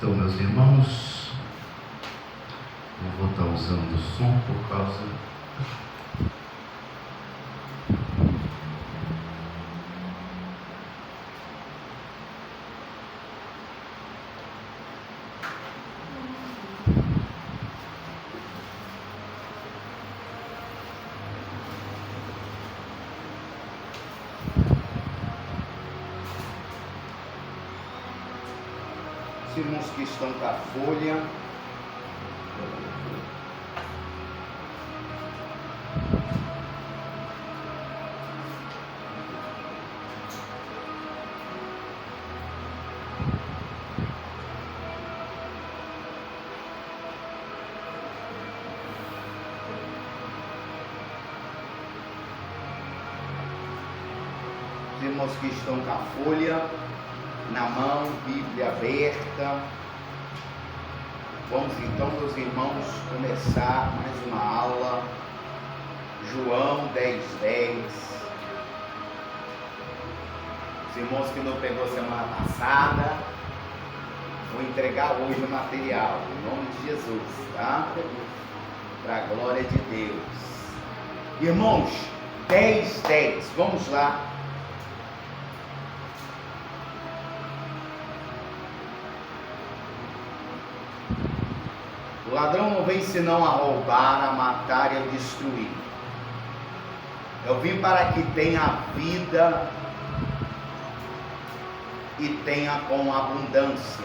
Então, meus irmãos, eu vou estar usando o som por causa os irmãos que estão com a folha. Os irmãos que estão com a folha na mão, Bíblia aberta. Vamos então, meus irmãos, começar mais uma aula. João 10:10. Os irmãos que não pegou semana passada, vou entregar hoje o material, em nome de Jesus, tá? Para a glória de Deus. Irmãos, 10:10, vamos lá. O ladrão não vem senão a roubar, a matar e a destruir. Eu vim para que tenha vida e tenha com abundância.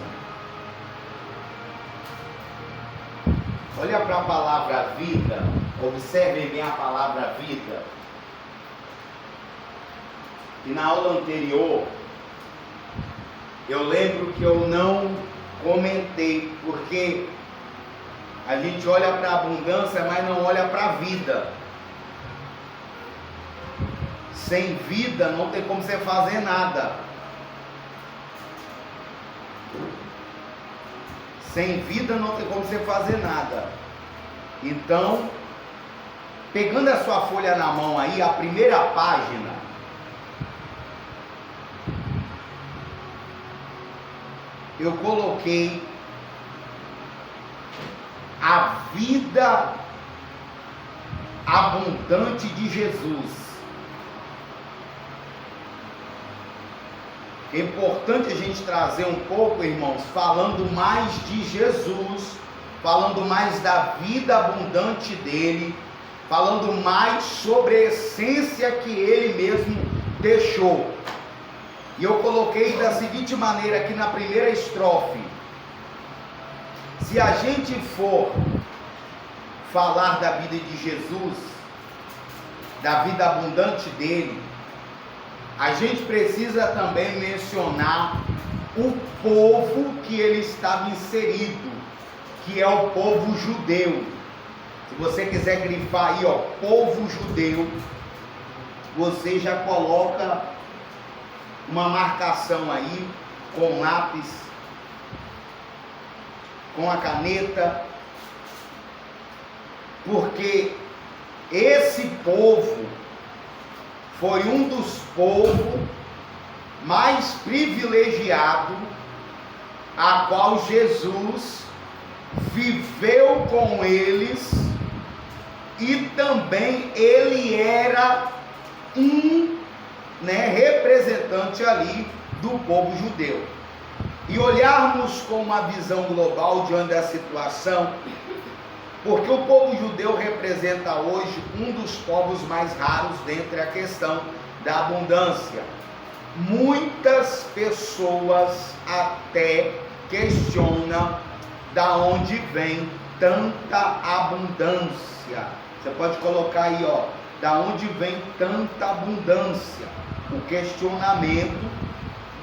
Olha para a palavra vida, observem bem a palavra vida. E na aula anterior, eu lembro que eu não comentei, porque a gente olha para a abundância, mas não olha para a vida. Sem vida não tem como você fazer nada. Sem vida não tem como você fazer nada. Então, pegando a sua folha na mão aí, a primeira página, eu coloquei a vida abundante de Jesus. É importante a gente trazer um pouco, irmãos, falando mais de Jesus, falando mais da vida abundante dele, falando mais sobre a essência que ele mesmo deixou. E eu coloquei da seguinte maneira aqui na primeira estrofe: se a gente for falar da vida de Jesus, da vida abundante dele, a gente precisa também mencionar o povo que ele estava inserido, que é o povo judeu. Se você quiser grifar aí, ó, povo judeu, você já coloca uma marcação aí com lápis, com a caneta, porque esse povo foi um dos povos mais privilegiados, a qual Jesus viveu com eles, e também ele era um representante ali do povo judeu. E olharmos com uma visão global diante da situação, porque o povo judeu representa hoje um dos povos mais raros dentre a questão da abundância. Muitas pessoas até questionam da onde vem tanta abundância. Você pode colocar aí, ó, da onde vem tanta abundância. O questionamento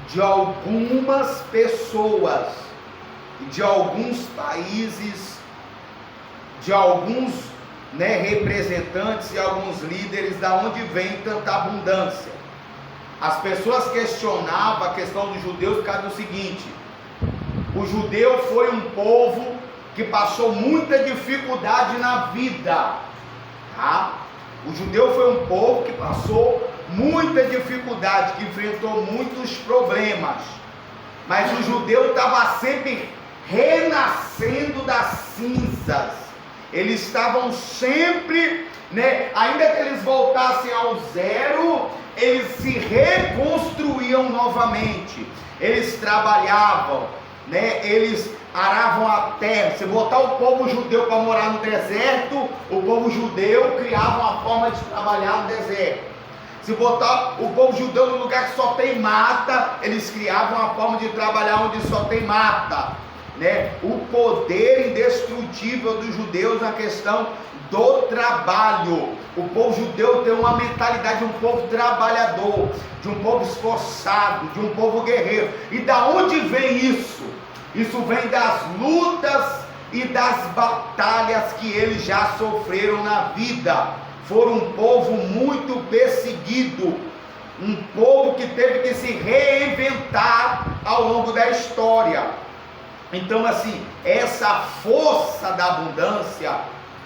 de algumas pessoas, de alguns países, de alguns representantes e alguns líderes, da onde vem tanta abundância. As pessoas questionavam a questão dos judeus por causa do seguinte: o judeu foi um povo que passou muita dificuldade na vida, tá? O judeu foi um povo que passou muita dificuldade, que enfrentou muitos problemas, mas o judeu estava sempre renascendo das cinzas. Eles estavam sempre, ainda que eles voltassem ao zero, eles se reconstruíam novamente. Eles trabalhavam, eles aravam a terra. Se botar o povo judeu para morar no deserto, o povo judeu criava uma forma de trabalhar no deserto. Se botar o povo judeu no lugar que só tem mata, eles criavam uma forma de trabalhar onde só tem mata. O poder indestrutível dos judeus na questão do trabalho. O povo judeu tem uma mentalidade de um povo trabalhador, de um povo esforçado, de um povo guerreiro. E da onde vem isso? Isso vem das lutas e das batalhas que eles já sofreram na vida. Foram um povo muito perseguido, um povo que teve que se reinventar ao longo da história. Então, assim, essa força da abundância,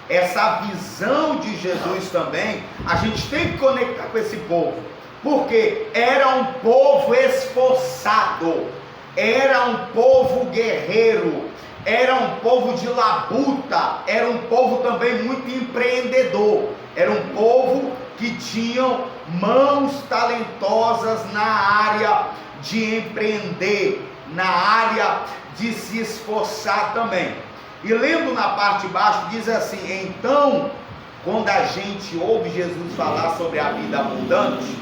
essa visão de Jesus também, a gente tem que conectar com esse povo, porque era um povo esforçado, era um povo guerreiro, era um povo de labuta, era um povo também muito empreendedor, era um povo que tinham mãos talentosas na área de empreender, na área de se esforçar também. E lendo na parte de baixo, diz assim: então, quando a gente ouve Jesus falar sobre a vida abundante,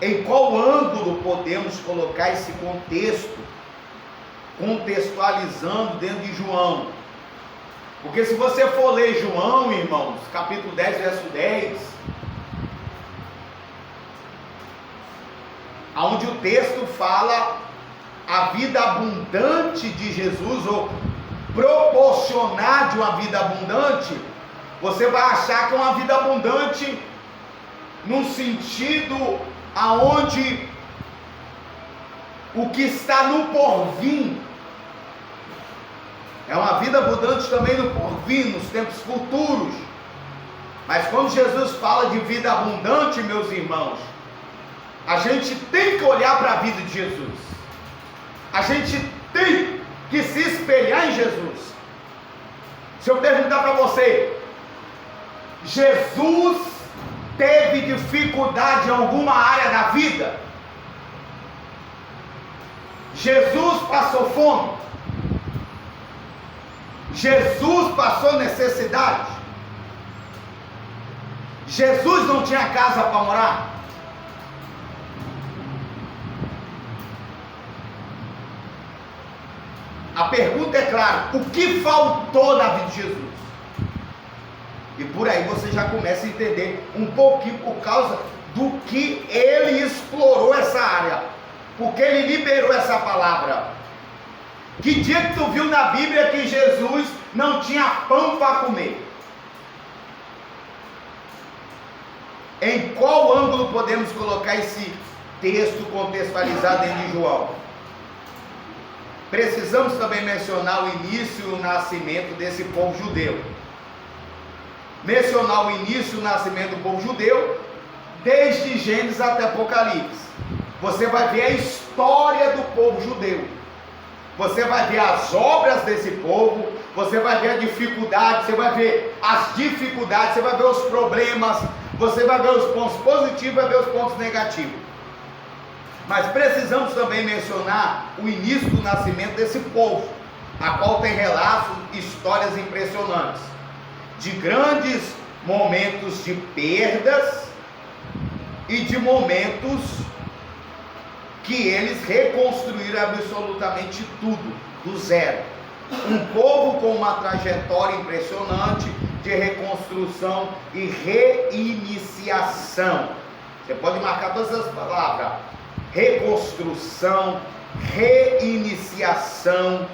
em qual ângulo podemos colocar esse contexto, contextualizando dentro de João? Porque se você for ler João, irmãos, capítulo 10, verso 10, onde o texto fala a vida abundante de Jesus, ou proporcionar de uma vida abundante, você vai achar que é uma vida abundante num sentido aonde o que está no porvir, é uma vida abundante também no porvir, nos tempos futuros. Mas quando Jesus fala de vida abundante, meus irmãos, a gente tem que olhar para a vida de Jesus, a gente tem que se espelhar em Jesus. Se eu perguntar para você, Jesus teve dificuldade em alguma área da vida? Jesus passou fome? Jesus passou necessidade? Jesus não tinha casa para morar? A pergunta é clara: o que faltou na vida de Jesus? E por aí você já começa a entender um pouquinho por causa do que ele explorou essa área, porque ele liberou essa palavra. Que dia que tu viu na Bíblia que Jesus não tinha pão para comer? Em qual ângulo podemos colocar esse texto contextualizado em João? Precisamos também mencionar o início e o nascimento desse povo judeu. Mencionar o início e o nascimento do povo judeu, desde Gênesis até Apocalipse. Você vai ver a história do povo judeu. Você vai ver as obras desse povo, você vai ver a dificuldade, você vai ver as dificuldades, você vai ver os problemas, você vai ver os pontos positivos, vai ver os pontos negativos. Mas precisamos também mencionar o início do nascimento desse povo, a qual tem relatos, histórias impressionantes, de grandes momentos de perdas e de momentos que eles reconstruíram absolutamente tudo, do zero. Um povo com uma trajetória impressionante de reconstrução e reiniciação. Você pode marcar todas essas palavras: reconstrução, reiniciação.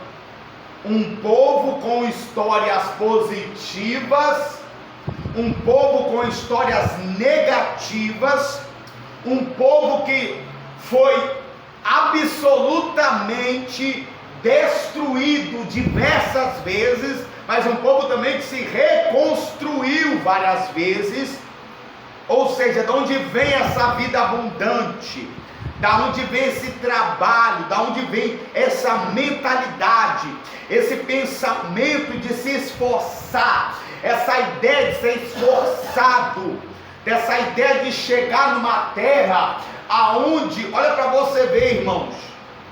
Um povo com histórias positivas, um povo com histórias negativas, um povo que foi absolutamente destruído diversas vezes, mas um povo também que se reconstruiu várias vezes, Ou seja, de onde vem essa vida abundante? Da onde vem esse trabalho? Da onde vem essa mentalidade? Esse pensamento de se esforçar? Essa ideia de ser esforçado? Dessa ideia de chegar numa terra aonde, olha para você ver, irmãos,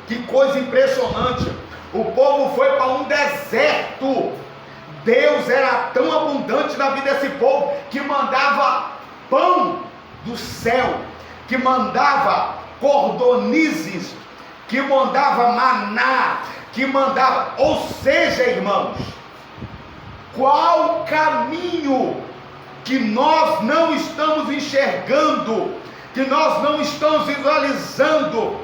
que coisa impressionante. O povo foi para um deserto. Deus era tão abundante na vida desse povo que mandava pão do céu, que mandava cordonizes, que mandava maná, que mandava, ou seja, irmãos, qual caminho que nós não estamos enxergando, que nós não estamos visualizando,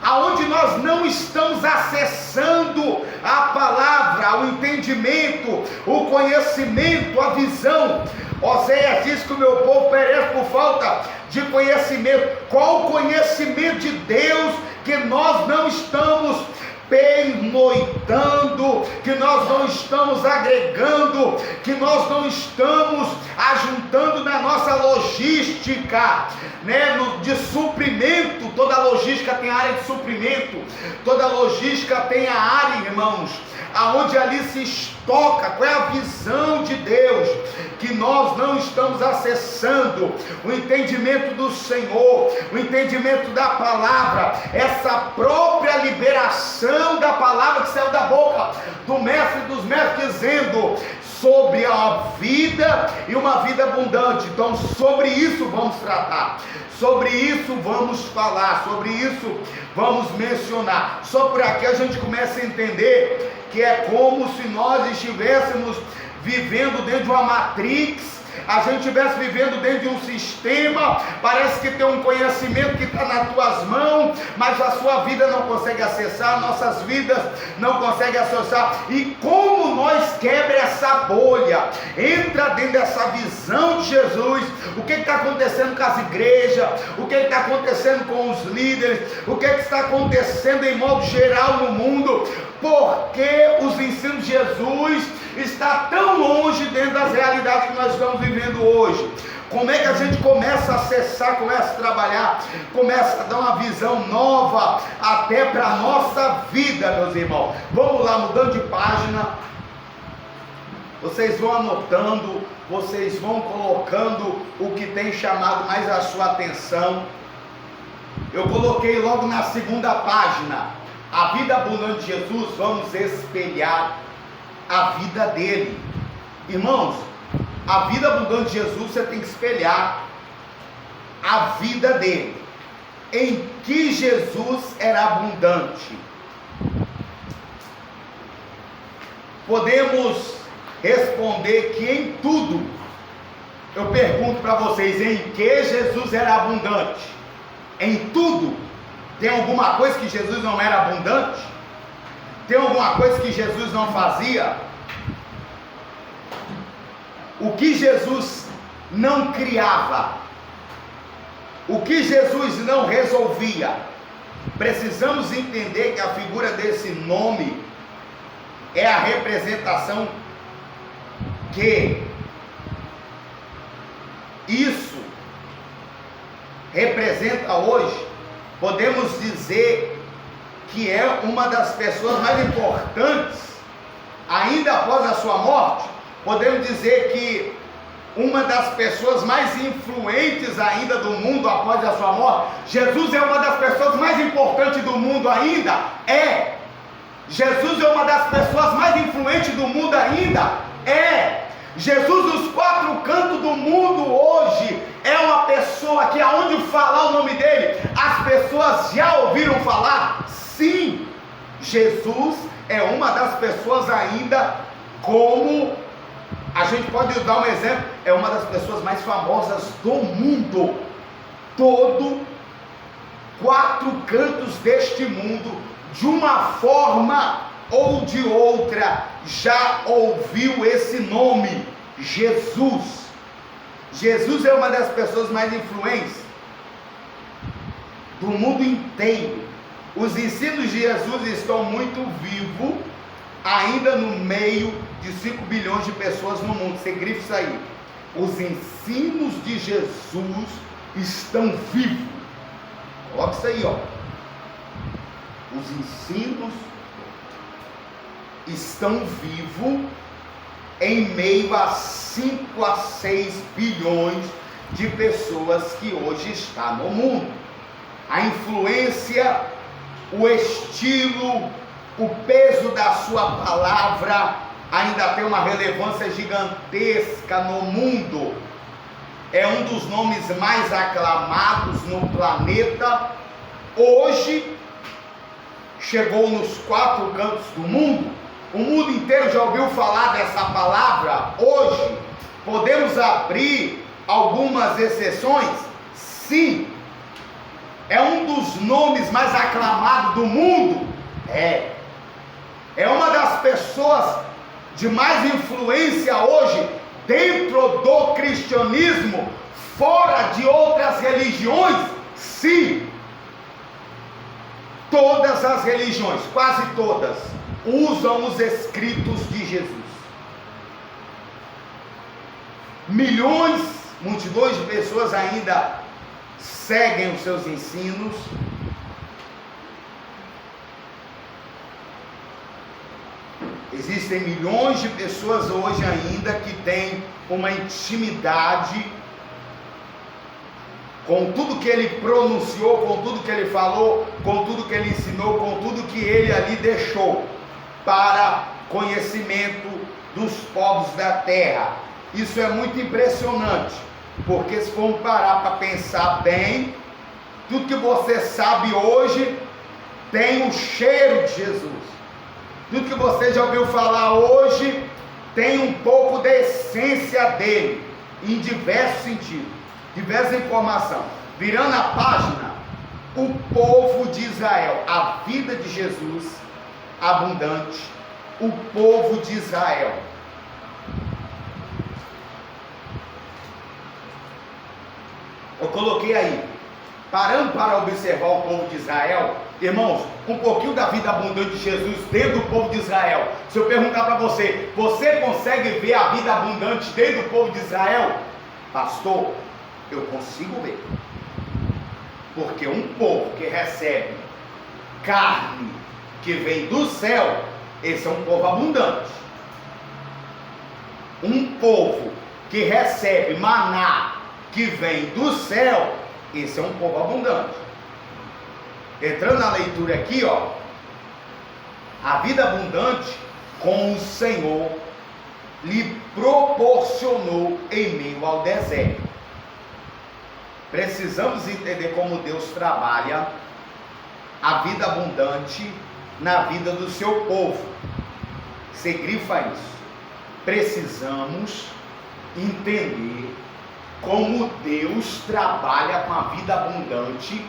aonde nós não estamos acessando a palavra, o entendimento, o conhecimento, a visão. Oséias diz que o meu povo perece por falta de conhecimento. Qual o conhecimento de Deus que nós não estamos pernoitando, que nós não estamos agregando, que nós não estamos ajuntando na nossa logística, né, de suprimento? Toda logística tem área de suprimento, toda logística tem a área, irmãos, aonde ali se estoca. Qual é a visão de Deus que nós não estamos acessando? O entendimento do Senhor, o entendimento da palavra, essa própria liberação da palavra que saiu da boca do mestre dos mestres, dizendo sobre a vida e uma vida abundante. Então sobre isso vamos tratar, sobre isso vamos falar, sobre isso vamos mencionar. Só por aqui a gente começa a entender que é como se nós estivéssemos vivendo dentro de uma matrix, a gente estivesse vivendo dentro de um sistema. Parece que tem um conhecimento que está nas tuas mãos, mas a sua vida não consegue acessar, nossas vidas não conseguem acessar. E como nós quebra essa bolha, entra dentro dessa visão de Jesus, o que está acontecendo com as igrejas, o que está acontecendo com os líderes, o que está acontecendo em modo geral no mundo, porque os ensinos de Jesus está tão longe dentro das realidades que nós estamos vivendo hoje. Como é que a gente começa a acessar, começa a trabalhar, começa a dar uma visão nova até para a nossa vida, meus irmãos? Vamos lá, mudando de página. Vocês vão anotando, vocês vão colocando o que tem chamado mais a sua atenção. Eu coloquei logo na segunda página: a vida abundante de Jesus. Vamos espelhar a vida dele. Irmãos, a vida abundante de Jesus, você tem que espelhar a vida dele. Em que Jesus era abundante? Podemos responder que em tudo. Eu pergunto para vocês, em que Jesus era abundante? Em tudo. Tem alguma coisa que Jesus não era abundante? Tem alguma coisa que Jesus não fazia? O que Jesus não criava? O que Jesus não resolvia? Precisamos entender que a figura desse nome é a representação que isso representa hoje. Podemos dizer que é uma das pessoas mais importantes, ainda após a sua morte. Podemos dizer que uma das pessoas mais influentes ainda do mundo após a sua morte. Jesus é uma das pessoas mais importantes do mundo ainda? É. Jesus é uma das pessoas mais influentes do mundo ainda? É. Jesus dos quatro cantos do mundo hoje é uma pessoa que aonde falar o nome dele, as pessoas já ouviram falar? Sim, Jesus é uma das pessoas ainda, como a gente pode dar um exemplo, é uma das pessoas mais famosas do mundo. Todo quatro cantos deste mundo, de uma forma ou de outra, já ouviu esse nome, Jesus. Jesus é uma das pessoas mais influentes do mundo inteiro. Os ensinos de Jesus estão muito vivos ainda no meio de 5 bilhões de pessoas no mundo. Você grifa isso aí. os ensinos de Jesus estão vivos. Coloca isso aí, ó. Os ensinos estão vivos em meio a 5 a 6 bilhões de pessoas que hoje está no mundo. A influência, o estilo, o peso da sua palavra ainda tem uma relevância gigantesca no mundo. É um dos nomes mais aclamados no planeta. Hoje chegou nos 4 cantos do mundo. O mundo inteiro já ouviu falar dessa palavra. Hoje podemos abrir algumas exceções? Sim. É um dos nomes mais aclamados do mundo? É uma das pessoas de mais influência hoje dentro do cristianismo, fora de outras religiões? Sim. Todas as religiões, quase todas, usam os escritos de Jesus. Milhões, multidões de pessoas ainda seguem os seus ensinos. Existem milhões de pessoas hoje ainda que têm uma intimidade com tudo que ele pronunciou, com tudo que ele falou, com tudo que ele ensinou, com tudo que ele ali deixou para conhecimento dos povos da terra. Isso é muito impressionante, porque se formos parar para pensar bem, tudo que você sabe hoje tem o cheiro de Jesus. Tudo que você já ouviu falar hoje tem um pouco da essência dele, em diversos sentidos, diversa informação. Virando a página, o povo de Israel, a vida de Jesus abundante, o povo de Israel. Eu coloquei aí, parando para observar o povo de Israel, irmãos, um pouquinho da vida abundante de Jesus dentro do povo de Israel. Se eu perguntar para você, você consegue ver a vida abundante dentro do povo de Israel? Pastor, eu consigo ver. Porque um povo que recebe carne que vem do céu, esse é um povo abundante. Um povo que recebe maná que vem do céu, esse é um povo abundante. Entrando na leitura aqui, ó, a vida abundante com o Senhor lhe proporcionou em meio ao deserto. Precisamos entender como Deus trabalha a vida abundante na vida do seu povo. Você grifa isso. Precisamos entender como Deus trabalha com a vida abundante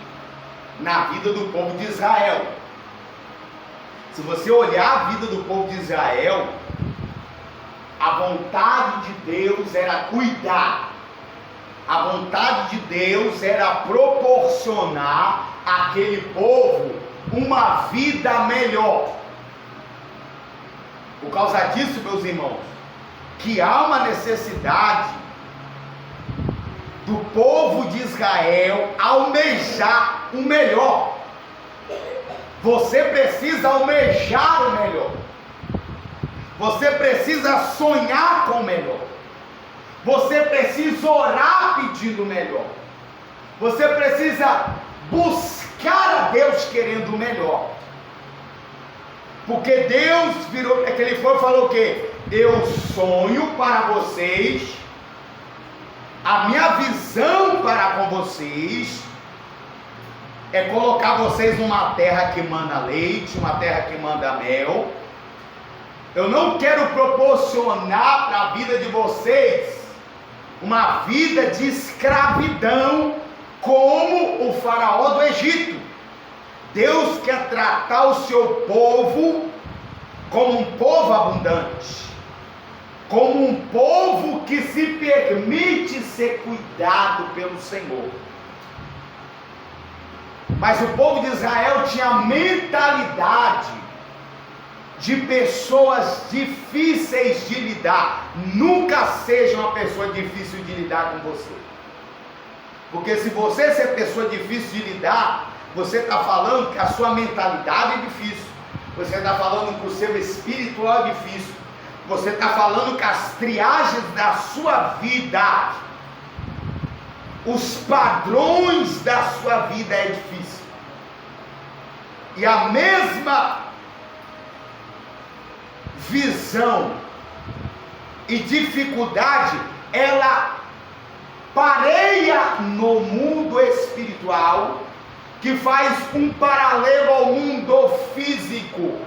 na vida do povo de Israel. Se você olhar a vida do povo de Israel, a vontade de Deus era cuidar, a vontade de Deus era proporcionar àquele povo uma vida melhor. Por causa disso, meus irmãos, que há uma necessidade do povo de Israel almejar o melhor. Você precisa almejar o melhor. Você precisa sonhar com o melhor. Você precisa orar pedindo o melhor. Você precisa buscar a Deus querendo o melhor. Porque Deus virou, é que ele foi e falou o quê? Eu sonho para vocês, a minha visão para com vocês é colocar vocês numa terra que manda leite, uma terra que manda mel. Eu não quero proporcionar para a vida de vocês uma vida de escravidão como o faraó do Egito. Deus quer tratar o seu povo como um povo abundante, como um povo que se permite ser cuidado pelo Senhor. Mas o povo de Israel tinha a mentalidade de pessoas difíceis de lidar. Nunca seja uma pessoa difícil de lidar com você. Porque se você ser pessoa difícil de lidar, você está falando que a sua mentalidade é difícil. Você está falando que o seu espiritual é difícil. Você está falando que as triagens da sua vida, os padrões da sua vida é difícil. E a mesma visão e dificuldade, ela pareia no mundo espiritual, que faz um paralelo ao mundo físico.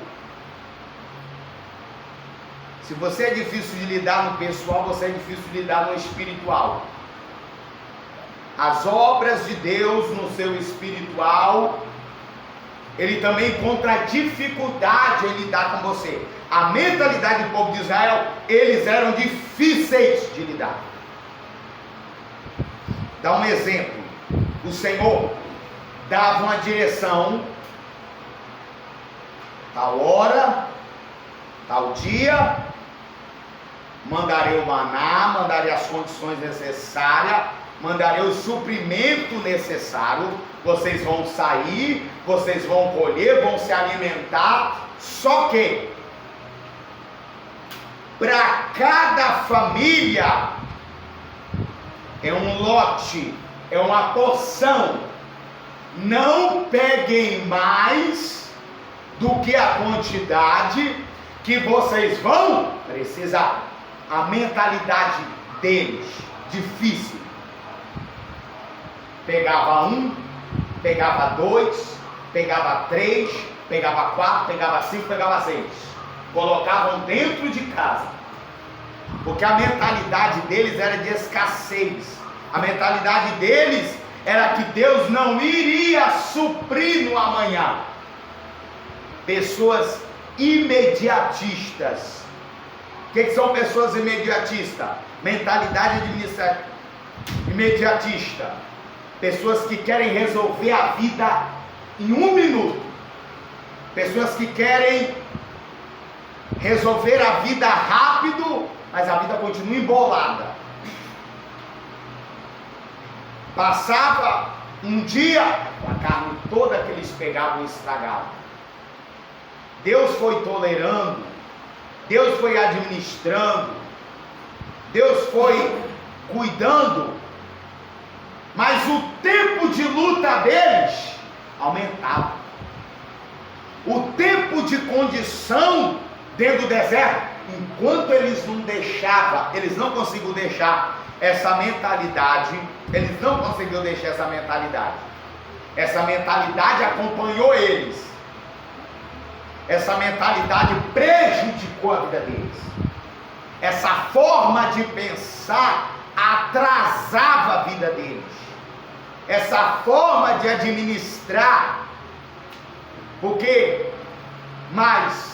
Se você é difícil de lidar no pessoal, você é difícil de lidar no espiritual. As obras de Deus no seu espiritual, ele também encontra dificuldade em lidar com você. A mentalidade do povo de Israel, eles eram difíceis de lidar. Dá um exemplo. O Senhor dava uma direção, tal hora, tal dia, mandarei o maná, mandarei as condições necessárias, mandarei o suprimento necessário, vocês vão sair, vocês vão colher, vão se alimentar. Só que para cada família é um lote, é uma porção. Não peguem mais do que a quantidade que vocês vão precisar. A mentalidade deles, difícil. Pegava um, pegava dois, pegava três, pegava quatro, pegava cinco, pegava seis. Colocavam dentro de casa. Porque a mentalidade deles era de escassez. A mentalidade deles era que Deus não iria suprir no amanhã. Pessoas imediatistas. O que são pessoas imediatistas? Mentalidade imediatista. Pessoas que querem resolver a vida em um minuto. Pessoas que querem resolver a vida rápido, mas a vida continua embolada. Passava um dia, a carne toda que eles pegavam e estragavam. Deus foi tolerando, Deus foi administrando, Deus foi cuidando, mas o tempo de luta deles aumentava. O tempo de condição dentro do deserto, enquanto eles não deixavam, eles não conseguiam deixar essa mentalidade, eles não conseguiram deixar essa mentalidade. Essa mentalidade acompanhou eles. Essa mentalidade prejudicou a vida deles. Essa forma de pensar atrasava a vida deles. Essa forma de administrar, mas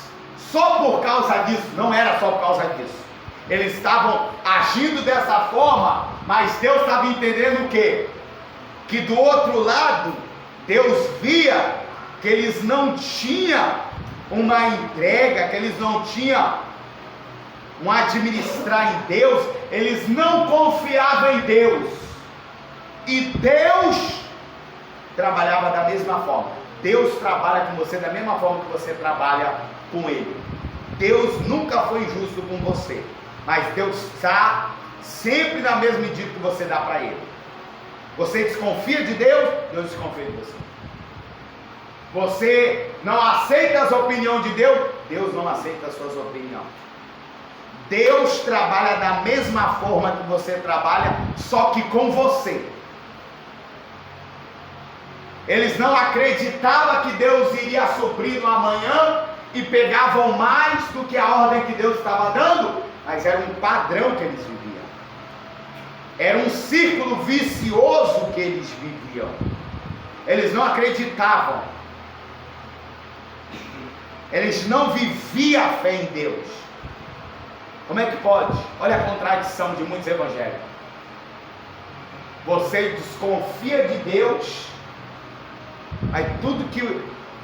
só por causa disso, não era só por causa disso. Eles estavam agindo dessa forma, mas Deus estava entendendo o quê? Que do outro lado, Deus via que eles não tinham uma entrega, que eles não tinham um administrar em Deus, eles não confiavam em Deus. E Deus trabalhava da mesma forma. Deus trabalha com você da mesma forma que você trabalha com Ele. Deus nunca foi injusto com você, mas Deus está sempre na mesma medida que você dá para Ele. Você desconfia de Deus, Deus desconfia de você. Você não aceita as opiniões de Deus, Deus não aceita as suas opiniões. Deus trabalha da mesma forma que você trabalha, só que com você. Eles não acreditavam que Deus iria suprir no amanhã e pegavam mais do que a ordem que Deus estava dando, mas era um padrão que eles viviam. Era um círculo vicioso que eles viviam. Eles não acreditavam. Eles não viviam a fé em Deus. Como é que pode? Olha a contradição de muitos evangélicos. Você desconfia de Deus, mas tudo que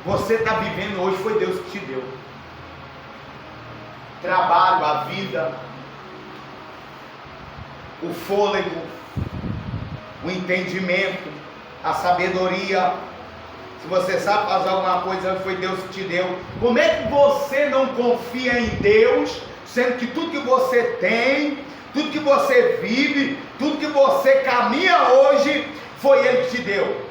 você está vivendo hoje foi Deus que te deu. trabalho, a vida, o fôlego, o entendimento, a sabedoria. Se você sabe fazer alguma coisa, foi Deus que te deu. Como é que você não confia em Deus, sendo que tudo que você tem, tudo que você vive, tudo que você caminha hoje, foi Ele que te deu?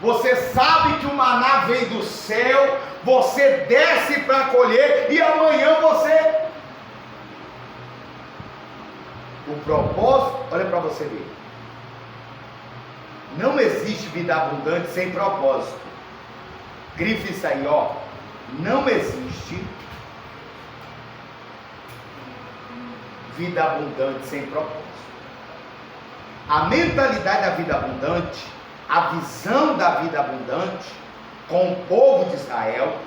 Você sabe que o maná vem do céu, você desce para colher e amanhã você... O propósito, olha para você ver. Não existe vida abundante sem propósito. Grife isso aí, ó. Não existe vida abundante sem propósito. A mentalidade da vida abundante, a visão da vida abundante com o povo de Israel,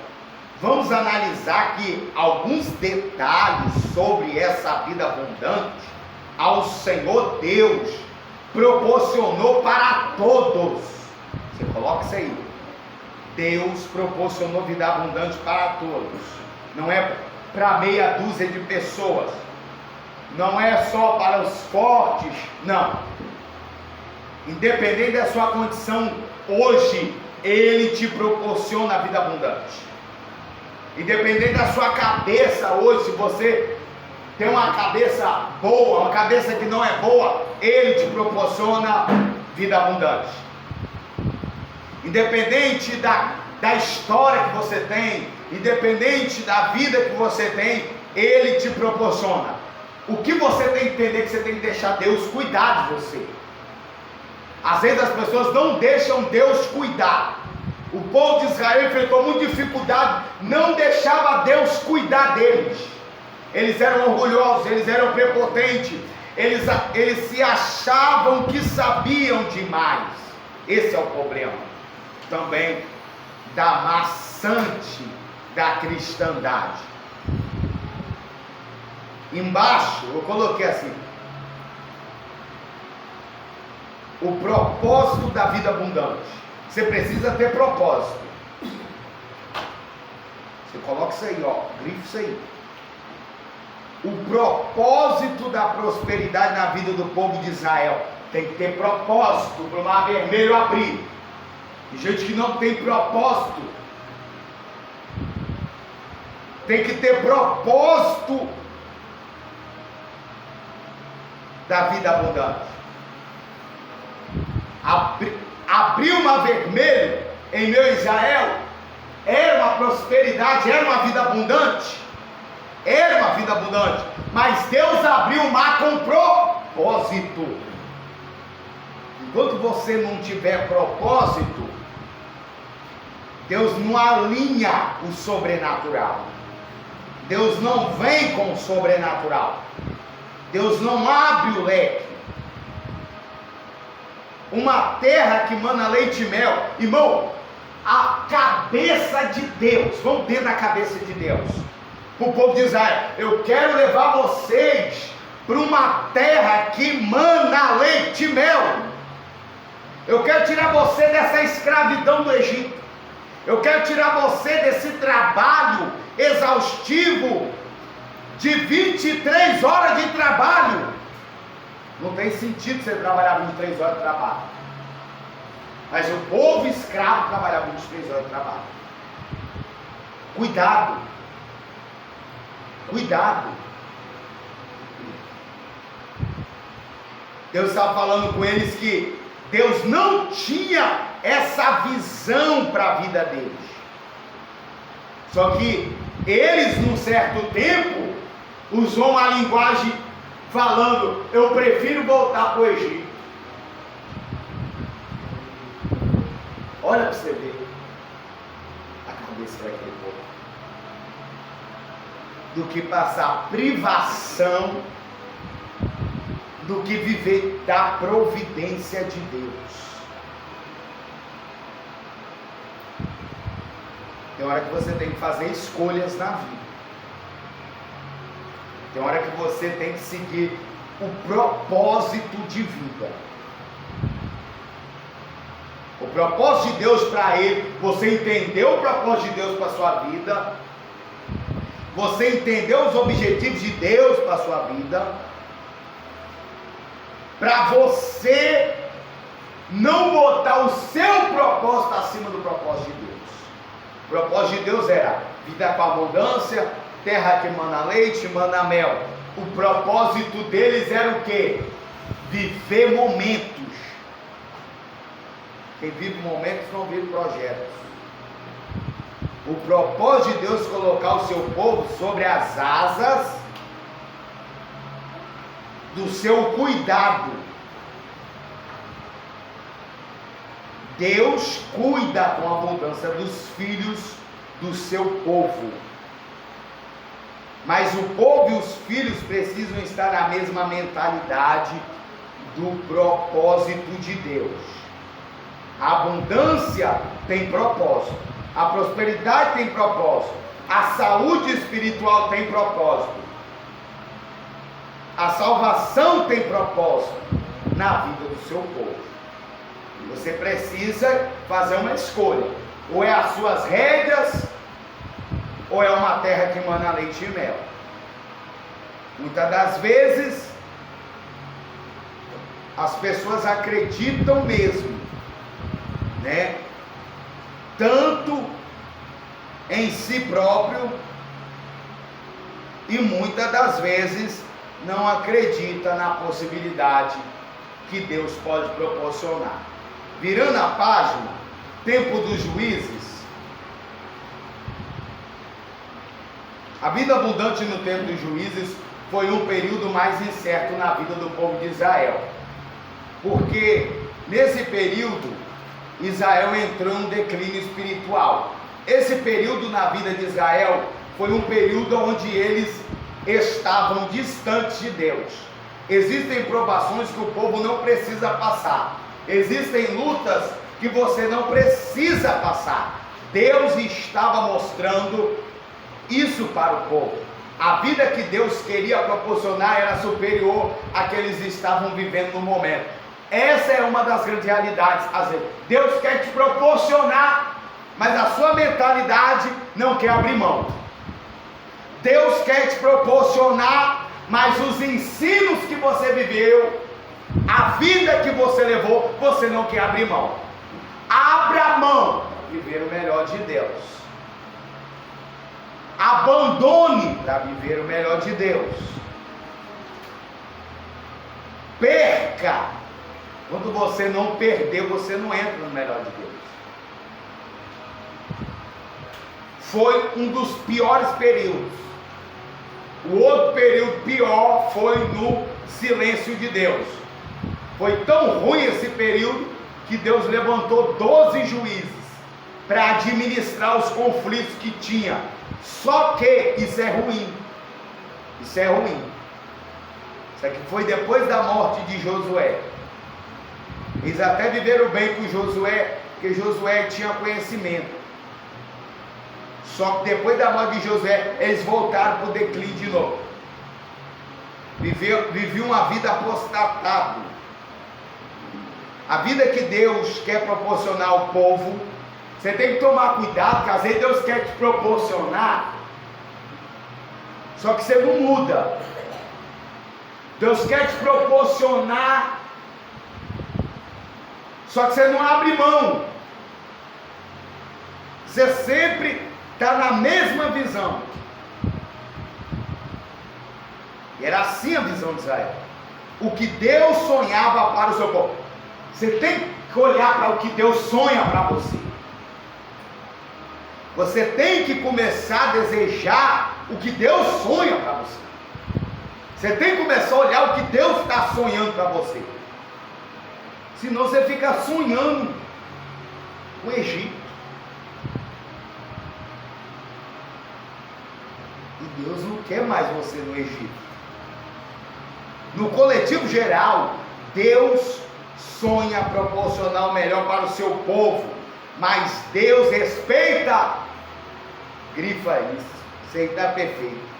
vamos analisar aqui alguns detalhes sobre essa vida abundante. Ao Senhor Deus proporcionou para todos. Você coloca isso aí. Deus proporcionou vida abundante para todos. Não é para meia dúzia de pessoas. Não é só para os fortes. Não. Independente da sua condição hoje, Ele te proporciona a vida abundante. Independente da sua cabeça hoje, se você tem uma cabeça boa, uma cabeça que não é boa, Ele te proporciona vida abundante. Independente da história que você tem, independente da vida que você tem, Ele te proporciona. O que você tem que entender é que você tem que deixar Deus cuidar de você. Às vezes as pessoas não deixam Deus cuidar. O povo de Israel enfrentou muita dificuldade, não deixava Deus cuidar deles. Eles eram orgulhosos, eles eram prepotentes, eles se achavam que sabiam demais. Esse é o problema também da maçante da cristandade. Embaixo eu coloquei assim: o propósito da vida abundante. Você precisa ter propósito. Você coloca isso aí, ó, grifa isso aí. O propósito da prosperidade na vida do povo de Israel tem que ter propósito para o mar vermelho abrir. Tem gente que não tem propósito. Tem que ter propósito da vida abundante. Abrir o mar vermelho em meu Israel era uma prosperidade, era uma vida abundante. Era uma vida abundante, mas Deus abriu o mar com propósito. Enquanto você não tiver propósito, Deus não alinha o sobrenatural. Deus não vem com o sobrenatural. Deus não abre o leque. Uma terra que mana leite e mel, irmão, a cabeça de Deus, vamos dentro da cabeça de Deus. Para o povo de Israel: eu quero levar vocês para uma terra que mana leite e mel. Eu quero tirar você dessa escravidão do Egito. Eu quero tirar você desse trabalho exaustivo de 23 horas de trabalho. Não tem sentido você trabalhar 23 horas de trabalho. Mas o povo escravo trabalhava 23 horas de trabalho. Cuidado. Cuidado. Deus estava falando com eles que Deus não tinha essa visão para a vida deles. Só que eles, num certo tempo, usou uma linguagem falando: eu prefiro voltar para o Egito. Olha para você ver a cabeça daquele povo. Do que passar privação, do que viver da providência de Deus. Tem hora que você tem que fazer escolhas na vida. Tem hora que você tem que seguir o propósito de vida. O propósito de Deus para ele, você entendeu o propósito de Deus para a sua vida, você entender os objetivos de Deus para a sua vida, para você não botar o seu propósito acima do propósito de Deus. O propósito de Deus era vida com abundância, terra que mana leite, mana mel. O propósito deles era o quê? Viver momentos. Quem vive momentos não vive projetos. O propósito de Deus é colocar o seu povo sobre as asas do seu cuidado. Deus cuida com a abundância dos filhos do seu povo. Mas o povo e os filhos precisam estar na mesma mentalidade do propósito de Deus. A abundância tem propósito, a prosperidade tem propósito, a saúde espiritual tem propósito, a salvação tem propósito na vida do seu povo. Você precisa fazer uma escolha: ou é as suas rédeas, ou é uma terra que mana leite e mel. Muitas das vezes as pessoas acreditam mesmo, né, tanto em si próprio, e muitas das vezes não acredita na possibilidade que Deus pode proporcionar. Virando a página, tempo dos juízes. A vida abundante no tempo dos juízes foi um período mais incerto na vida do povo de Israel, porque nesse período Israel entrou em um declínio espiritual. Esse período na vida de Israel foi um período onde eles estavam distantes de Deus. Existem provações que o povo não precisa passar, existem lutas que você não precisa passar. Deus estava mostrando isso para o povo. A vida que Deus queria proporcionar era superior à que eles estavam vivendo no momento. Essa é uma das grandes realidades. Às vezes, Deus quer te proporcionar, mas a sua mentalidade não quer abrir mão. Deus quer te proporcionar, mas os ensinos que você viveu, a vida que você levou, você não quer abrir mão. Abra mão para viver o melhor de Deus. Abandone para viver o melhor de Deus. Perca. Quando você não perdeu, você não entra no melhor de Deus. Foi um dos piores períodos. O outro período pior foi no silêncio de Deus. Foi tão ruim esse período que Deus levantou 12 juízes para administrar os conflitos que tinha. Só que isso é ruim. Isso é ruim. Isso aqui foi depois da morte de Josué. Eles até viveram bem com Josué, porque Josué tinha conhecimento. Só que depois da morte de Josué, eles voltaram para o declínio de novo. Viviam uma vida apostatada. A vida que Deus quer proporcionar ao povo, você tem que tomar cuidado, porque às vezes Deus quer te proporcionar, só que você não muda. Deus quer te proporcionar, só que você não abre mão. Você sempre está na mesma visão. E era assim a visão de Israel. O que Deus sonhava para o seu povo. Você tem que olhar para o que Deus sonha para você. Você tem que começar a desejar o que Deus sonha para você. Você tem que começar a olhar o que Deus está sonhando para você. Senão você fica sonhando com o Egito. E Deus não quer mais você no Egito. No coletivo geral, Deus sonha proporcionar o melhor para o seu povo. Mas Deus respeita. Grifa isso. Isso aí está perfeito.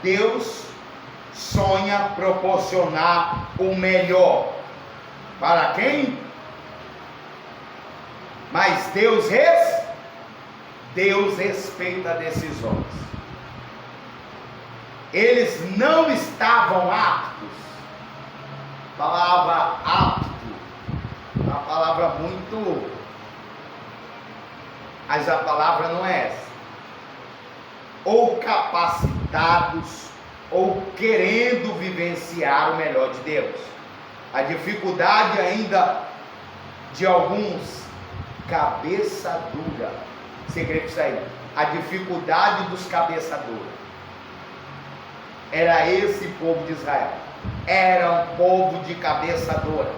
Deus sonha proporcionar o melhor. Para quem? Mas Deus respeita decisões. Eles não estavam aptos. A palavra apto, uma palavra muito, mas a palavra não é essa. Ou capacitados, ou querendo vivenciar o melhor de Deus. A dificuldade ainda de alguns, cabeça dura. Você crê isso aí? A dificuldade dos cabeça dura. Era esse povo de Israel. Era um povo de cabeça dura.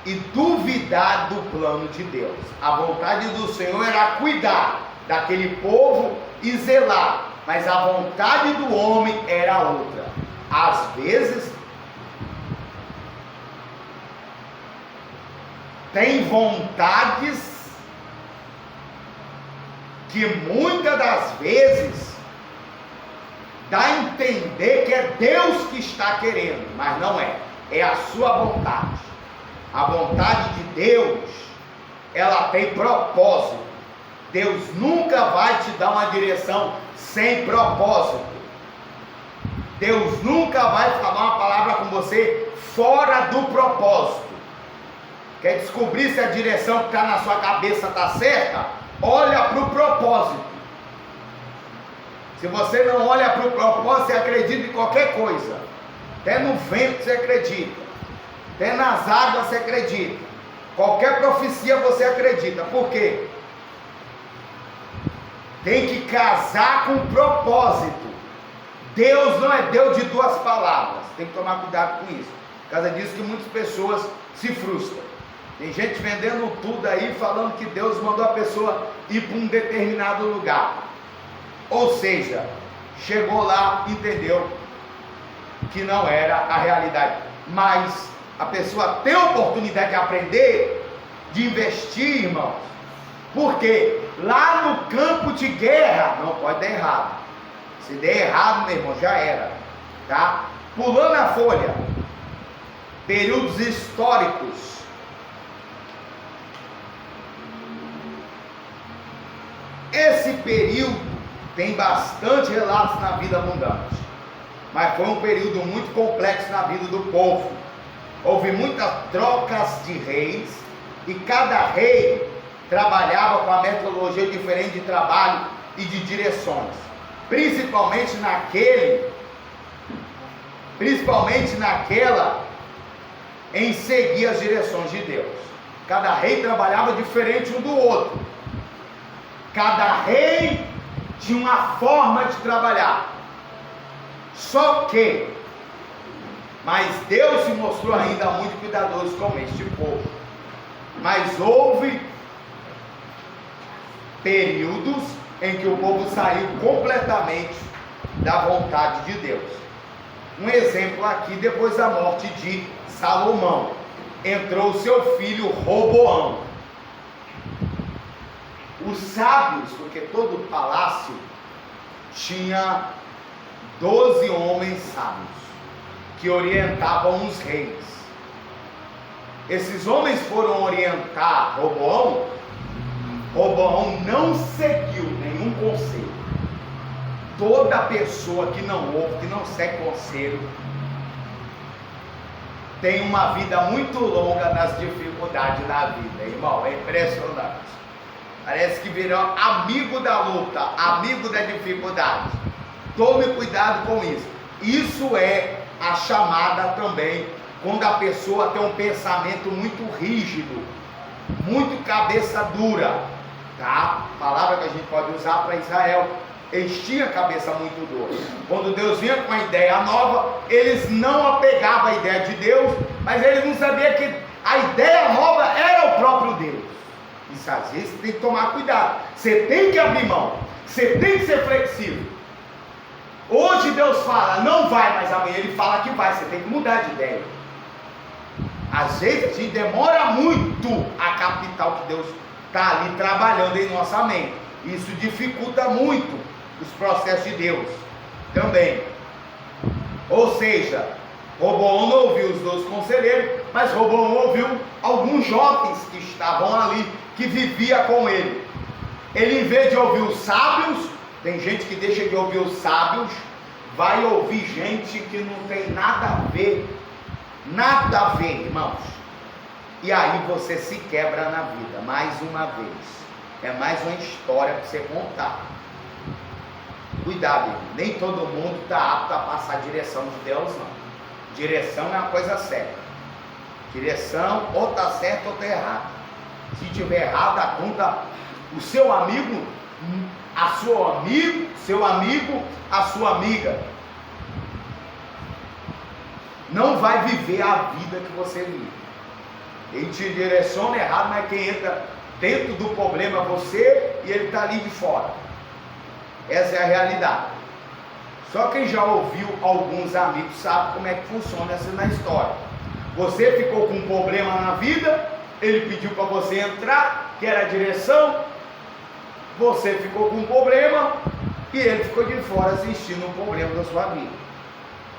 E duvidar do plano de Deus. A vontade do Senhor era cuidar daquele povo e zelar, mas a vontade do homem era outra. Às vezes tem vontades que muitas das vezes dá a entender que é Deus que está querendo, mas não é, é a sua vontade. A vontade de Deus, ela tem propósito. Deus nunca vai te dar uma direção sem propósito. Deus nunca vai falar uma palavra com você fora do propósito. Quer descobrir se a direção que está na sua cabeça está certa? Olha para o propósito. Se você não olha para o propósito, você acredita em qualquer coisa. Até no vento você acredita. Até nas águas você acredita. Qualquer profecia você acredita. Por quê? Tem que casar com o propósito. Deus não é Deus de duas palavras. Tem que tomar cuidado com isso. Por causa disso que muitas pessoas se frustram. Tem gente vendendo tudo aí, falando que Deus mandou a pessoa ir para um determinado lugar. Ou seja, chegou lá, entendeu que não era a realidade. Mas a pessoa tem a oportunidade de aprender, de investir, irmãos. Porque lá no campo de guerra, não pode dar errado. Se der errado, meu irmão, já era. Tá? Pulando a folha. Períodos históricos. Esse período tem bastante relatos na vida abundante, mas foi um período muito complexo na vida do povo. Houve muitas trocas de reis, e cada rei trabalhava com a metodologia diferente de trabalho e de direções, principalmente naquela em seguir as direções de Deus. Cada rei trabalhava diferente um do outro. Cada rei tinha uma forma de trabalhar. Mas Deus se mostrou ainda muito cuidadoso com este povo. Mas houve períodos em que o povo saiu completamente da vontade de Deus. Um exemplo aqui, depois da morte de Salomão, entrou seu filho Roboão. Os sábios, porque todo palácio tinha 12 homens sábios que orientavam os reis. Esses homens foram orientar Roboão. Roboão não seguiu nenhum conselho. Toda pessoa que não ouve, que não segue conselho, tem uma vida muito longa nas dificuldades da vida, irmão. É impressionante. Parece que virou amigo da luta, amigo da dificuldade. Tome cuidado com isso. Isso é a chamada também, quando a pessoa tem um pensamento muito rígido, muito cabeça dura, tá? Palavra que a gente pode usar para Israel. Eles tinham a cabeça muito dura. Quando Deus vinha com uma ideia nova, eles não apegavam à ideia de Deus, mas eles não sabiam que a ideia nova era o próprio Deus. Isso às vezes você tem que tomar cuidado. Você tem que abrir mão. Você tem que ser flexível. Hoje Deus fala, não vai, mas amanhã Ele fala que vai. Você tem que mudar de ideia. Às vezes a gente demora muito a captar o que Deus está ali trabalhando em nossa mente. Isso dificulta muito os processos de Deus também. Ou seja, Roboão não ouviu os 12 conselheiros, mas Roboão ouviu alguns jovens que estavam ali, que vivia com ele. Ele, em vez de ouvir os sábios, tem gente que deixa de ouvir os sábios, vai ouvir gente que não tem nada a ver, irmãos. E aí você se quebra na vida, mais uma vez. É mais uma história para você contar. Cuidado, irmão. Nem todo mundo está apto a passar a direção de Deus, não. Direção é uma coisa séria. Direção, ou está certo ou está errado. Se tiver errado, a conta, o seu amigo, seu amigo, a sua amiga, não vai viver a vida que você vive. Ele te direciona errado, mas quem entra dentro do problema é você, e ele está ali de fora. Essa é a realidade. Só quem já ouviu alguns amigos sabe como é que funciona essa na história. Você ficou com um problema na vida, ele pediu para você entrar, que era a direção, você ficou com um problema, e ele ficou de fora assistindo um problema da sua vida.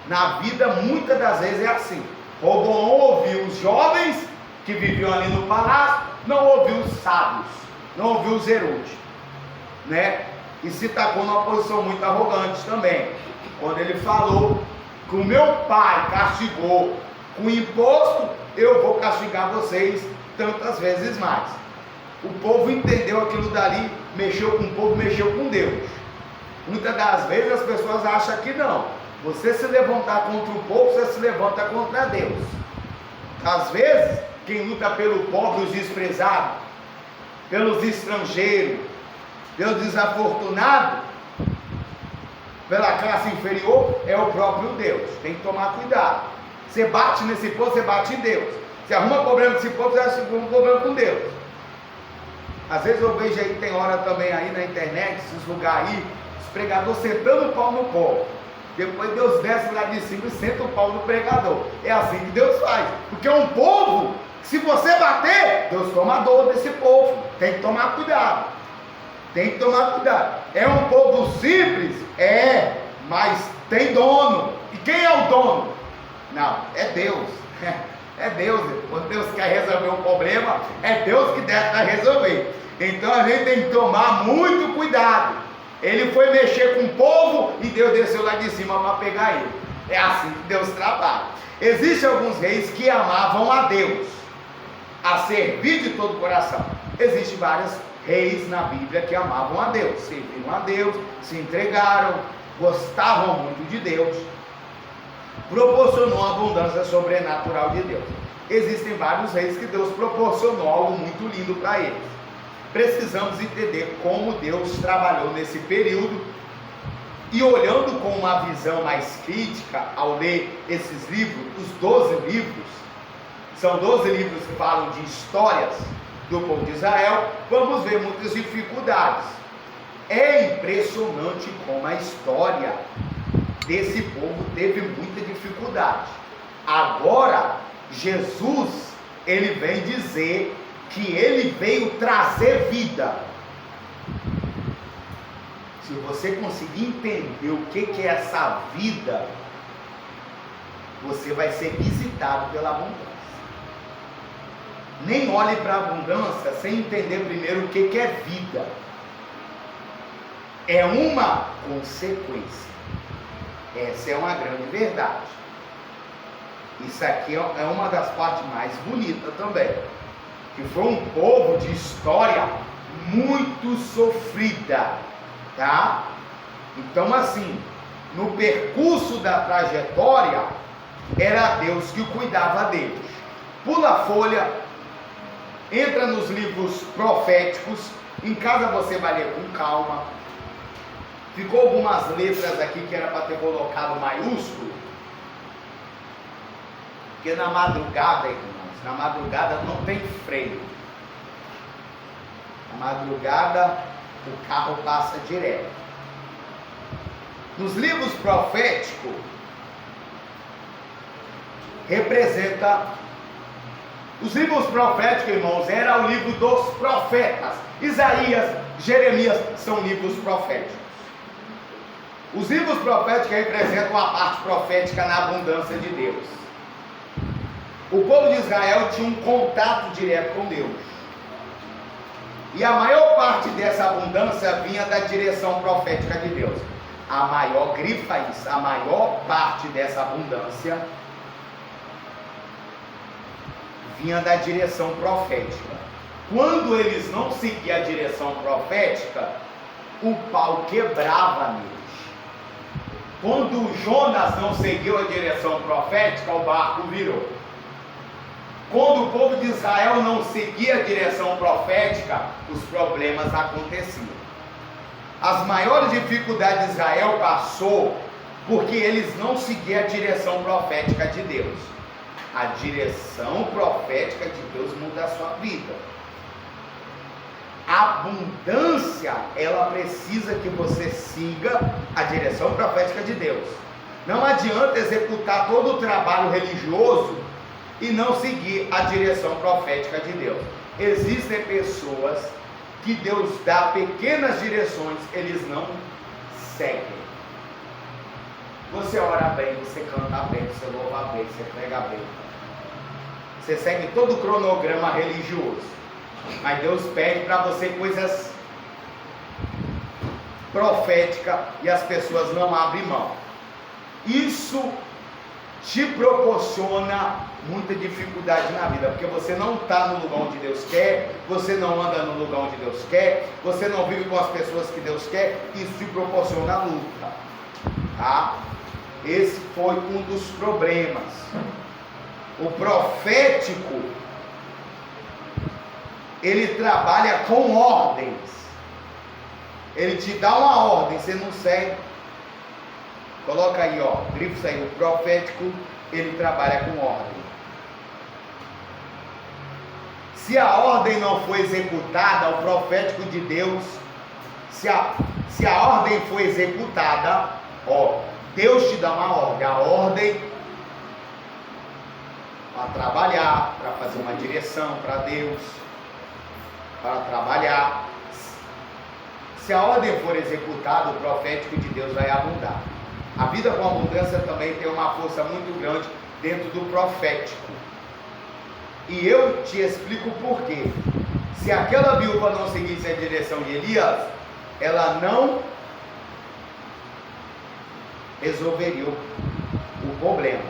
Na vida, muitas das vezes é assim. Roboão ouviu os jovens que viviam ali no palácio, não ouviu os sábios, não ouviu os Herodes, né? E se tacou numa posição muito arrogante também, quando ele falou que o meu pai castigou com imposto, eu vou castigar vocês tantas vezes mais. O povo entendeu aquilo dali, mexeu com o povo, mexeu com Deus. Muitas das vezes as pessoas acham que não. Você se levantar contra o povo, você se levanta contra Deus. Às vezes, quem luta pelo pobre, os desprezados, pelos estrangeiros, pelos desafortunados, pela classe inferior, é o próprio Deus. Tem que tomar cuidado. Você bate nesse povo, você bate em Deus. Você arruma problema nesse povo, você arruma um problema com Deus. Às vezes eu vejo aí, tem hora também aí na internet, esses lugares aí, os pregadores sentando o pau no povo. Depois Deus desce lá de cima e senta o pau no pregador. É assim que Deus faz. Porque é um povo, se você bater, Deus toma dor desse povo. Tem que tomar cuidado. Tem que tomar cuidado. É um povo simples? É, mas tem dono. E quem é o dono? Não, é Deus. É Deus. Quando Deus quer resolver um problema, é Deus que deve para resolver. Então a gente tem que tomar muito cuidado. Ele foi mexer com o povo e Deus desceu lá de cima para pegar ele. É assim que Deus trabalha. Existem alguns reis que amavam a Deus, a servir de todo o coração. Existem vários reis na Bíblia que amavam a Deus, serviram a Deus, se entregaram, gostavam muito de Deus, proporcionou a abundância sobrenatural de Deus. Existem vários reis que Deus proporcionou algo muito lindo para eles. Precisamos entender como Deus trabalhou nesse período, e olhando com uma visão mais crítica ao ler esses livros, os 12 livros, são 12 livros que falam de histórias do povo de Israel, vamos ver muitas dificuldades. É impressionante como a história desse povo teve muita dificuldade. Agora, Jesus, ele vem dizer que ele veio trazer vida. Se você conseguir entender o que é essa vida, você vai ser visitado pela abundância. Nem olhe para a abundância sem entender primeiro o que é vida. É uma consequência. Essa é uma grande verdade. Isso aqui é uma das partes mais bonitas também. Que foi um povo de história muito sofrida, tá? Então assim, no percurso da trajetória, era Deus que cuidava deles. Pula a folha, entra nos livros proféticos, em casa você vai ler com calma. Ficou algumas letras aqui que era para ter colocado maiúsculo, porque na madrugada, irmãos, na madrugada não tem freio. Na madrugada o carro passa direto. Nos livros proféticos representa. Os livros proféticos, irmãos, era o livro dos profetas. Isaías, Jeremias são livros proféticos. Os livros proféticos representam a parte profética na abundância de Deus. O povo de Israel tinha um contato direto com Deus. E a maior parte dessa abundância vinha da direção profética de Deus. A maior, grifa isso, a maior parte dessa abundância vinha da direção profética. Quando eles não seguiam a direção profética, o pau quebrava neles. Quando Jonas não seguiu a direção profética, o barco virou. Quando o povo de Israel não seguia a direção profética, os problemas aconteciam. As maiores dificuldades de Israel passou porque eles não seguiam a direção profética de Deus. A direção profética de Deus muda a sua vida. A abundância, ela precisa que você siga a direção profética de Deus. Não adianta executar todo o trabalho religioso e não seguir a direção profética de Deus. Existem pessoas que Deus dá pequenas direções, eles não seguem. Você ora bem, você canta bem, você louva bem, você prega bem. Você segue todo o cronograma religioso. Mas Deus pede para você coisas proféticas e as pessoas não abrem mão. Isso te proporciona muita dificuldade na vida, porque você não está no lugar onde Deus quer, você não anda no lugar onde Deus quer, você não vive com as pessoas que Deus quer, isso te proporciona luta, tá? Esse foi um dos problemas. O profético, ele trabalha com ordens, ele te dá uma ordem, você não segue. Coloca aí, ó, grifa aí, o profético, ele trabalha com ordem. Se a ordem não for executada, o profético de Deus, se a ordem for executada, ó, Deus te dá uma ordem, a ordem para trabalhar, para fazer uma direção para Deus, para trabalhar. Se a ordem for executada, o profético de Deus vai abundar. A vida com abundância também tem uma força muito grande dentro do profético. E eu te explico por quê. Se aquela viúva não seguisse a direção de Elias, ela não resolveria o problema.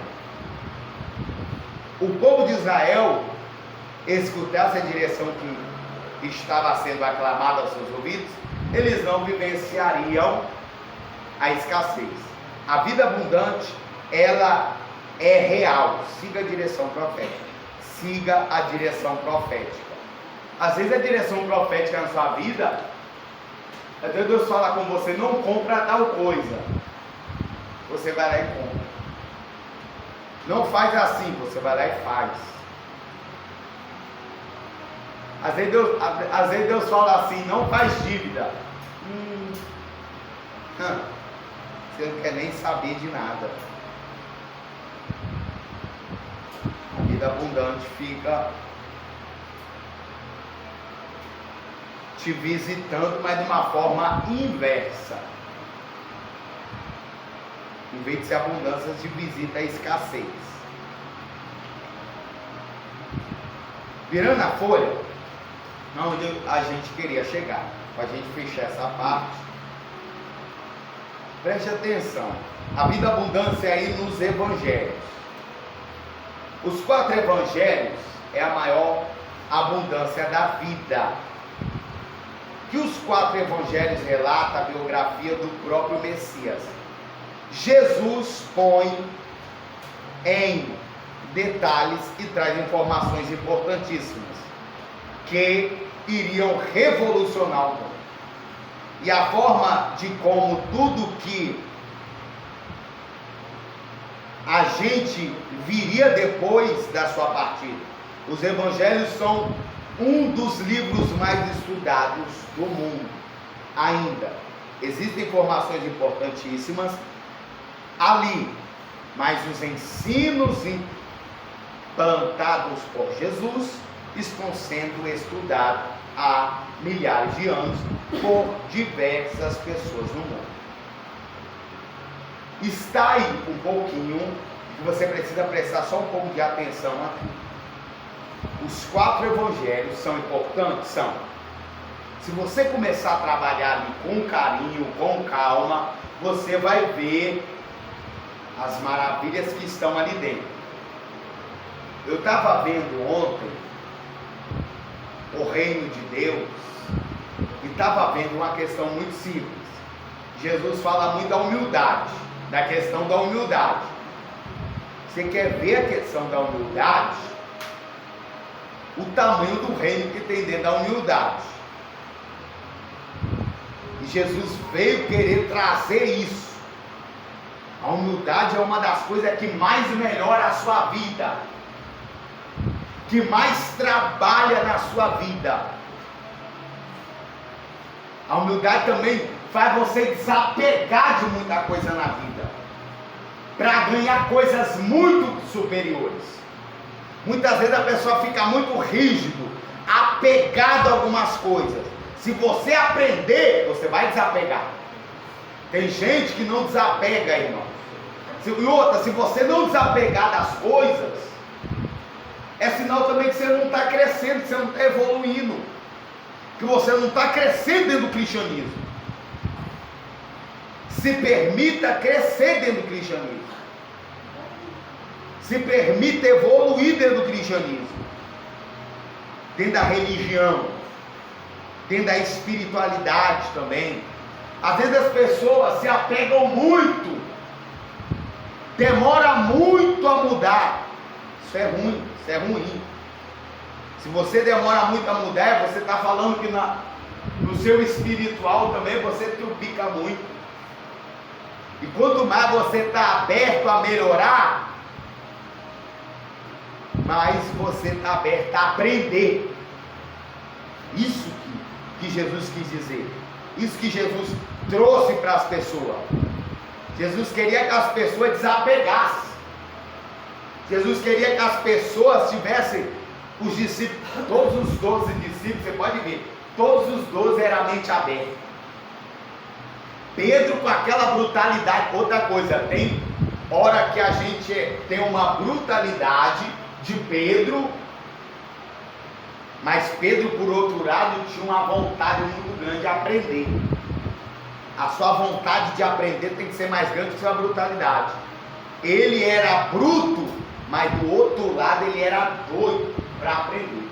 O povo de Israel escutasse a direção que estava sendo aclamada aos seus ouvidos, eles não vivenciariam a escassez. A vida abundante, ela é real. Siga a direção profética. Siga a direção profética. Às vezes a direção profética na sua vida, às vezes Deus fala com você, não compra tal coisa. Você vai lá e compra. Não faz assim, você vai lá e faz. Às vezes Deus fala assim, não faz dívida. Você não quer nem saber de nada. A vida abundante fica te visitando, mas de uma forma inversa. Em vez de ser abundância, te visita a escassez. Virando a folha, onde a gente queria chegar, para a gente fechar essa parte. Preste atenção, a vida abundância aí nos evangelhos. Os 4 evangelhos é a maior abundância da vida. Que os 4 evangelhos relatam a biografia do próprio Messias. Jesus põe em detalhes e traz informações importantíssimas que iriam revolucionar o mundo. E a forma de como tudo que a gente viria depois da sua partida. Os evangelhos são um dos livros mais estudados do mundo. Ainda existem informações importantíssimas ali, mas os ensinos implantados por Jesus estão sendo estudados há milhares de anos por diversas pessoas no mundo. Está aí um pouquinho, que você precisa prestar só um pouco de atenção aqui. Os 4 evangelhos são importantes? São. Se você começar a trabalhar ali com carinho, com calma, você vai ver as maravilhas que estão ali dentro. Eu estava vendo ontem o reino de Deus e estava vendo uma questão muito simples. Jesus fala muito da humildade, da questão da humildade. Você quer ver a questão da humildade? O tamanho do reino que tem dentro da humildade. E Jesus veio querer trazer isso. A humildade é uma das coisas que mais melhora a sua vida, que mais trabalha na sua vida. A humildade também faz você desapegar de muita coisa na vida, para ganhar coisas muito superiores. Muitas vezes a pessoa fica muito rígido, apegado a algumas coisas. Se você aprender, você vai desapegar. Tem gente que não desapega, irmão. E outra, se você não desapegar das coisas, é sinal também que você não está crescendo, que você não está evoluindo, que você não está crescendo dentro do cristianismo. Se permita crescer dentro do cristianismo. Se permita evoluir dentro do cristianismo, dentro da religião, dentro da espiritualidade também. Às vezes as pessoas se apegam muito, demora muito a mudar. Isso é ruim, isso é ruim. Se você demora muito a mudar, você está falando que no seu espiritual também você trupica muito. E quanto mais você está aberto a melhorar, mais você está aberto a aprender. Isso que Jesus quis dizer. Isso que Jesus trouxe para as pessoas. Jesus queria que as pessoas desapegassem. Jesus queria que as pessoas tivessem os discípulos, todos os 12 discípulos, você pode ver, todos os 12 eram mente aberta. Pedro com aquela brutalidade. Outra coisa, tem hora que a gente tem uma brutalidade de Pedro, mas Pedro, por outro lado, tinha uma vontade muito grande de aprender. A sua vontade de aprender tem que ser mais grande que a sua brutalidade. Ele era bruto, mas do outro lado ele era doido para aprender.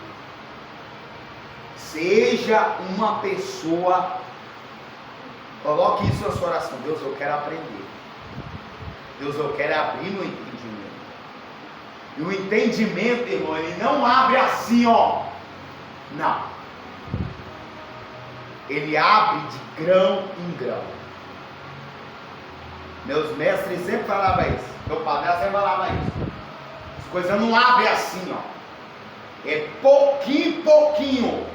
Seja uma pessoa, coloque isso na sua oração. Deus, eu quero aprender. Deus, eu quero abrir meu entendimento. E o entendimento, irmão, ele não abre assim, ó. Não. Ele abre de grão em grão. Meus mestres sempre falavam isso. Meu padre sempre falava isso. As coisas não abrem assim, ó. É pouquinho em pouquinho.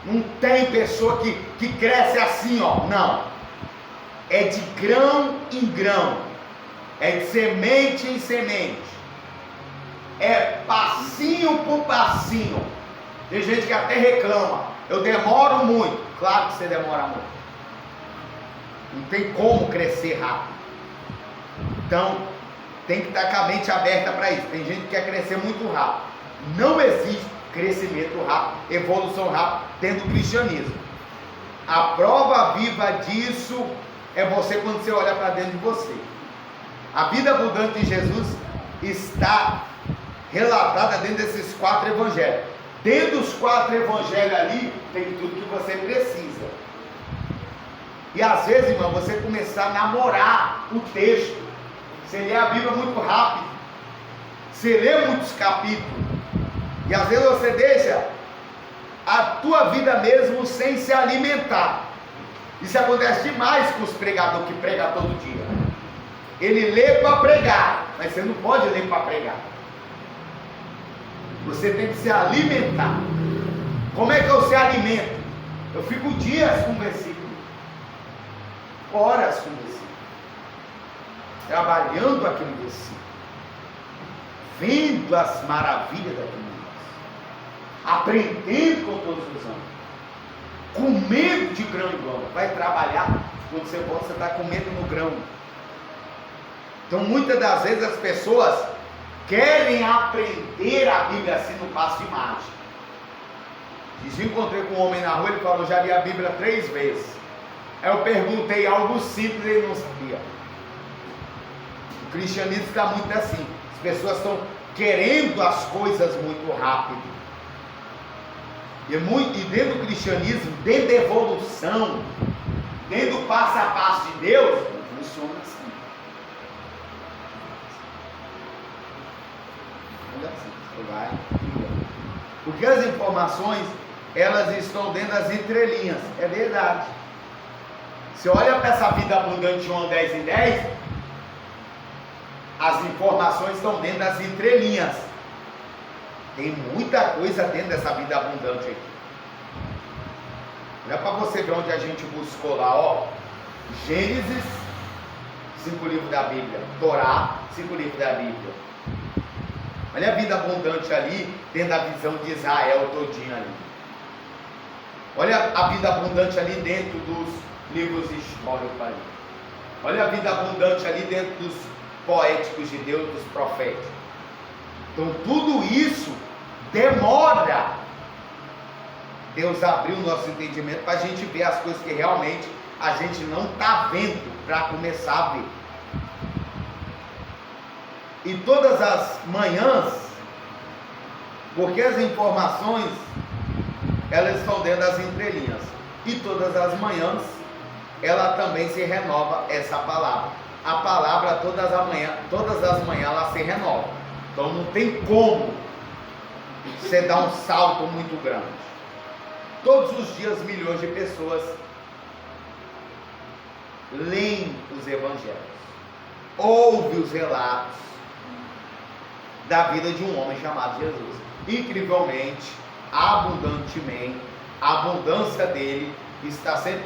Não tem pessoa que cresce assim, ó. Não. É de grão em grão. É de semente em semente. É passinho por passinho. Tem gente que até reclama. Eu demoro muito. Claro que você demora muito. Não tem como crescer rápido. Então, tem que estar com a mente aberta para isso. Tem gente que quer crescer muito rápido. Não existe crescimento rápido, evolução rápida dentro do cristianismo. A prova viva disso é você quando você olha para dentro de você. A vida abundante de Jesus está relatada dentro desses 4 evangelhos. Dentro dos 4 evangelhos ali, tem tudo que você precisa. E às vezes, irmão, você começar a namorar o texto. Você lê a Bíblia muito rápido. Você lê muitos capítulos. E às vezes você deixa a tua vida mesmo sem se alimentar. Isso acontece demais com os pregadores que pregam todo dia. Ele lê para pregar, mas você não pode ler para pregar. Você tem que se alimentar. Como é que eu se alimento? Eu fico dias com o versículo, horas com o versículo, trabalhando aquele versículo, vendo as maravilhas daquele negócio, aprendendo com todos os anos, comendo de grão em grão. Vai trabalhar, quando você volta, você está comendo no grão. Então, muitas das vezes as pessoas querem aprender a Bíblia assim no passo de mágica. Eu encontrei com um homem na rua, ele falou, já li a Bíblia 3 vezes. Aí eu perguntei algo simples e ele não sabia. O cristianismo está muito assim. As pessoas estão querendo as coisas muito rápido. E dentro do cristianismo, dentro da evolução, dentro do passo a passo de Deus, não funciona assim. Olha assim, você vai. Porque as informações, elas estão dentro das entrelinhas. É verdade. Você olha para essa vida abundante 1, 10 e 10, as informações estão dentro das entrelinhas. Tem muita coisa dentro dessa vida abundante aqui. Olha para você ver onde a gente buscou lá, ó. Gênesis, 5 livros da Bíblia. Torá, 5 livros da Bíblia. Olha a vida abundante ali, dentro da visão de Israel todinha ali. Olha a vida abundante ali dentro dos livros históricos ali. Olha a vida abundante ali dentro dos poéticos de Deus, dos profetas. Então tudo isso demora Deus abriu o nosso entendimento para a gente ver as coisas que realmente a gente não está vendo, para começar a ver. E todas as manhãs, porque as informações elas estão dentro das entrelinhas, e todas as manhãs ela também se renova essa palavra. A palavra todas as manhãs ela se renova. Então não tem como você dar um salto muito grande. Todos os dias milhões de pessoas leem os evangelhos, ouvem os relatos da vida de um homem chamado Jesus. Incrivelmente, abundantemente, a abundância dele está 100%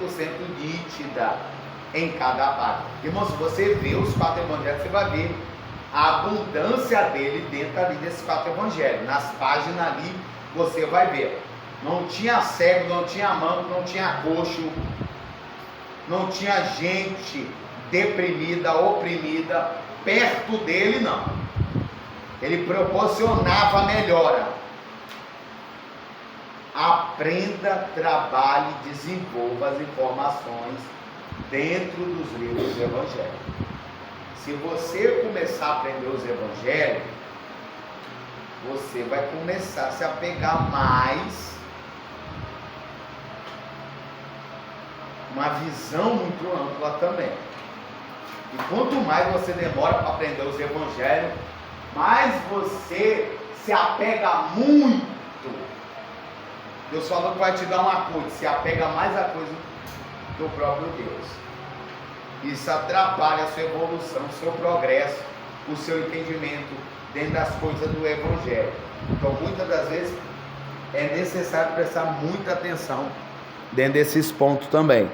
nítida em cada parte. Irmão, se você vê os 4 evangelhos, você vai ver a abundância dele dentro ali desses 4 evangelhos. Nas páginas ali, você vai ver. Não tinha cego, não tinha manco, não tinha coxo, não tinha gente deprimida, oprimida, perto dele não. Ele proporcionava melhora. Aprenda, trabalhe, desenvolva as informações dentro dos livros do Evangelho. Se você começar a aprender os Evangelhos, você vai começar a se apegar mais, uma visão muito ampla também. E quanto mais você demora para aprender os Evangelhos, mais você se apega muito. Deus falou que vai te dar uma coisa, se apega mais a coisa do próprio Deus. Isso atrapalha a sua evolução, o seu progresso, o seu entendimento dentro das coisas do Evangelho. Então, muitas das vezes, é necessário prestar muita atenção dentro desses pontos também.